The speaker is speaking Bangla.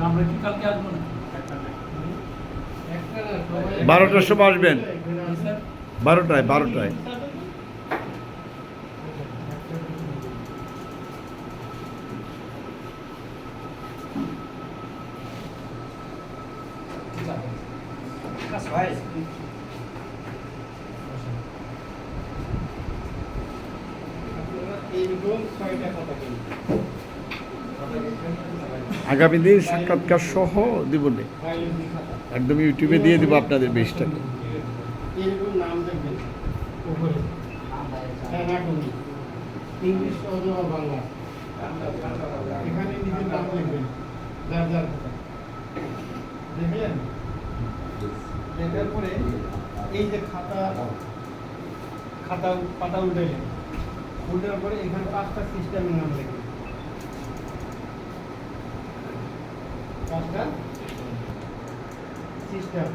আমরা কি কালকে আসবো না? 12টার সময় আসবেন। 12টায়। আগামী দিন সাক্ষাৎকার সহ দিব না, একদম ইউটিউবে দিয়ে দিব আপনাদের 20 টাকা। নাম দেখবেন উপরে ইংলিশ অথবা বাংলা, এখানে নিজের নাম লিখবেন, যার যার দেখলেন। দেখার পরে এই যে খাতা পাতা উঠাইলেন, উঠার পরে এখানে 5টা সিস্টেমের নাম লিখবেন, 5টা সিস্টেম।